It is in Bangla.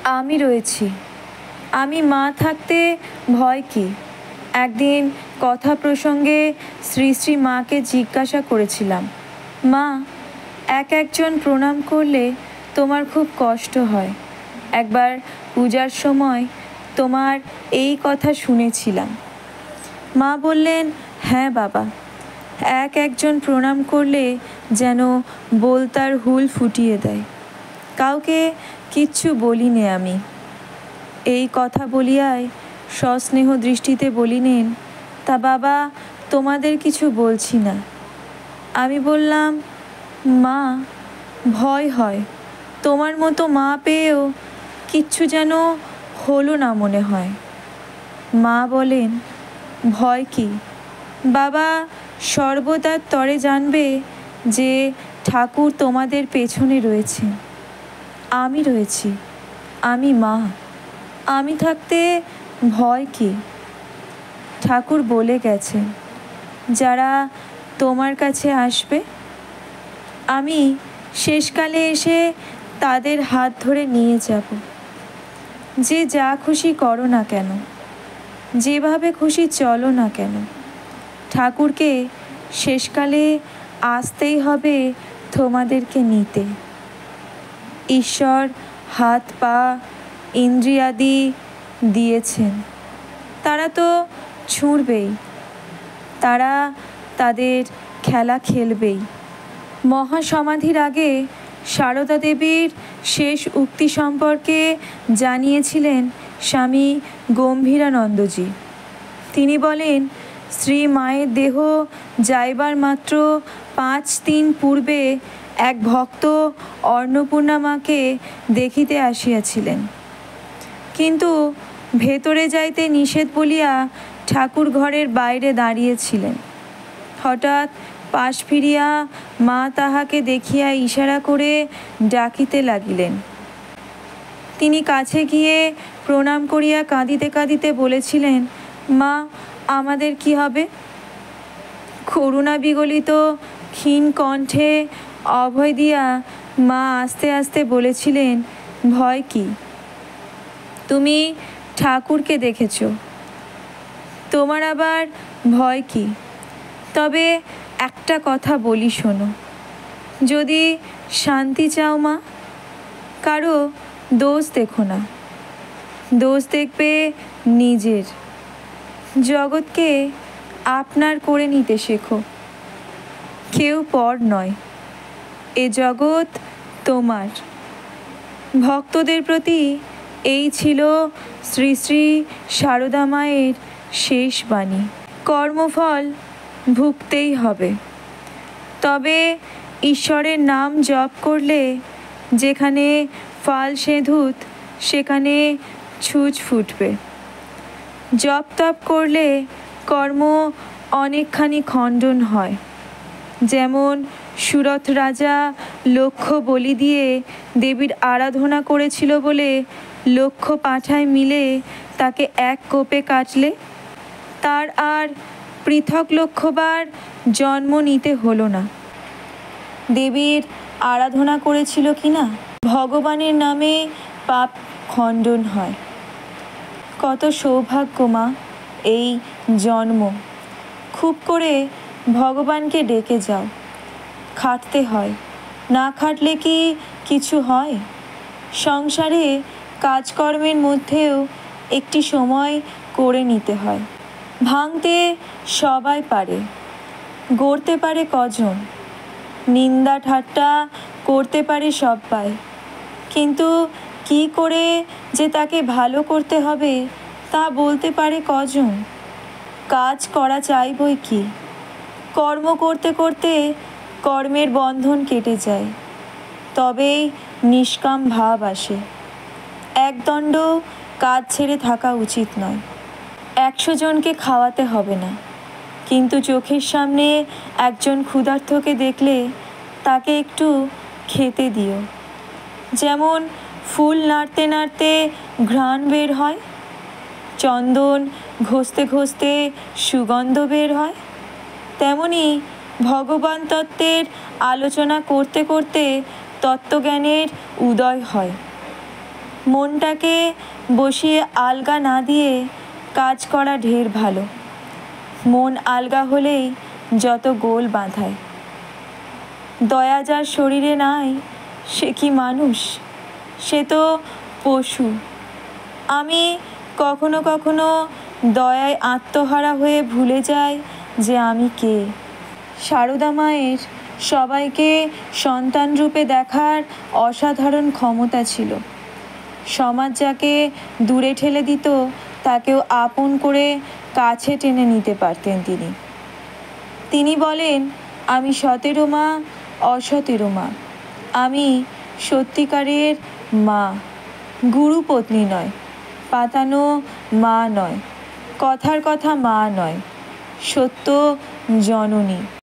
আমি রয়েছি। আমি মা থাকতে ভয় কি? একদিন কথা প্রসঙ্গে শ্রী শ্রী মাকে জিজ্ঞাসা করেছিলাম, মা, একজন প্রণাম করলে তোমার খুব কষ্ট হয়। একবার পূজার সময় তোমার এই কথা শুনেছিলাম। মা বললেন, হ্যাঁ বাবা, একজন প্রণাম করলে যেন বলতার হুল ফুটিয়ে দেয়। কাউকে কিচ্ছু বলিনে আমি। এই কথা বলিয়াই সস্নেহ দৃষ্টিতে বলিলেন, তা বাবা, তোমাদের কিছু বলছি না। আমি বললাম, মা, ভয় হয়। তোমার মতো মা পেয়েও কিচ্ছু যেন হলো না মনে হয়। মা বলেন, ভয় কি বাবা? সর্বদার তরে জানবে যে ঠাকুর তোমাদের পেছনে রয়েছে। আমি রয়েছি, আমি মা। আমি থাকতে ভয় কি? ঠাকুর বলে গেছেন, যারা তোমার কাছে আসবে আমি শেষকালে এসে তাদের হাত ধরে নিয়ে যাব। যে যা খুশি করো না কেন, যেভাবে খুশি চলো না কেন, ঠাকুরকে শেষকালে আসতেই হবে তোমাদেরকে নিতে। ঈশ্বর হাত পা ইন্দ্রিয়াদি দিয়েছেন, তারা তো ছুঁড়বেই, তারা তাদের খেলা খেলবেই। মহাসমাধির আগে সারদা দেবীর শেষ উক্তি সম্পর্কে জানিয়েছিলেন স্বামী গম্ভীরানন্দজি। তিনি বলেন, শ্রী মায়ের দেহ যাইবার মাত্র 5 দিন পূর্বে এক ভক্ত অন্নপূর্ণা মাকে দেখিতে আসিয়াছিলেন, কিন্তু ভেতরে যাইতে নিষেধ বলিয়া ঠাকুর ঘরের বাইরে দাঁড়িয়েছিলেন। হঠাৎ পাশ ফিরিয়া মা তাহাকে দেখিয়া ইশারা করে ডাকিতে লাগিলেন। তিনি কাছে গিয়ে প্রণাম করিয়া কাঁদিতে কাঁদিতে বলেছিলেন, মা, আমাদের কি হবে? করুণা বিগলিত ক্ষীণ কণ্ঠে অভয় দিয়া মা আস্তে আস্তে বলেছিলেন, ভয় কি? তুমি ঠাকুরকে দেখেছ, তোমার আবার ভয় কি? তবে একটা কথা বলি শোনো, যদি শান্তি চাও মা, কারো দোষ দেখো না, দোষ দেখবে নিজের। জগৎকে আপনার করে নিতে শেখো। কেউ পর নয়, এ জগৎ তোমার। ভক্তদের প্রতি এই ছিল শ্রী শ্রী সারদা মায়ের শেষ বাণী। কর্মফল ভুগতেই হবে, তবে ঈশ্বরের নাম জপ করলে যেখানে ফাল সেঁধুত সেখানে ছুঁচ ফুটবে। জপ তপ করলে কর্ম অনেকখানি খণ্ডন হয়। যেমন সুরথ রাজা লক্ষ বলি দিয়ে দেবীর আরাধনা করেছিল বলে লক্ষ পাঁঠায় মিলে তাকে এক কোপে কাটলে তার আর পৃথক লক্ষবার জন্ম নিতে হলো না। দেবীর আরাধনা করেছিল কি না? ভগবানের নামে পাপ খণ্ডন হয়। কত সৌভাগ্য মা এই জন্ম। খুব করে ভগবানকে ডেকে যাও। খাটতে হয়, না খাটলে কি কিছু হয়? সংসারে কাজকর্মের মধ্যেও একটি সময় করে নিতে হয়। ভাঙতে সবাই পারে, গড়তে পারে কজন? নিন্দা ঠাট্টা করতে পারে সবাই, কিন্তু কি করে যে তাকে ভালো করতে হবে তা বলতে পারে কজন? কাজ করা চাই বই কি, কর্ম করতে করতে কর্মের বন্ধন কেটে যায়, তবেই নিষ্কাম ভাব আসে। একদণ্ড কাজ ছেড়ে থাকা উচিত নয়। 100 জনকে খাওয়াতে হবে না, কিন্তু চোখের সামনে একজন ক্ষুধার্তকে দেখলে তাকে একটু খেতে দিও। যেমন ফুল নাড়তে নাড়তে ঘ্রাণ বের হয়, চন্দন ঘষতে ঘষতে সুগন্ধ বের হয়, তেমনি ভগবান তত্ত্বের আলোচনা করতে করতে তত্ত্বজ্ঞানের উদয় হয়। মনটাকে বসিয়ে আলগা না দিয়ে কাজ করা ঢের ভালো। মন আলগা হলেই যত গোল বাঁধায়। দয়া যার শরীরে নাই সে কি মানুষ? সে তো পশু। আমি কখনো কখনো দয়ায় আত্মহারা হয়ে ভুলে যাই যে আমি কে। সারদা মায়ের সবাইকে সন্তান রূপে দেখার অসাধারণ ক্ষমতা ছিল। সমাজ যাকে দূরে ঠেলে দিত তাকেও আপন করে কাছে টেনে নিতে পারতেন তিনি। তিনি বলেন, আমি সতেরো মা, অসতেরো মা। আমি সত্যিকারের মা, গুরু পত্নী নয়, পাতানো মা নয়, কথার কথা মা নয়, সত্য জননী।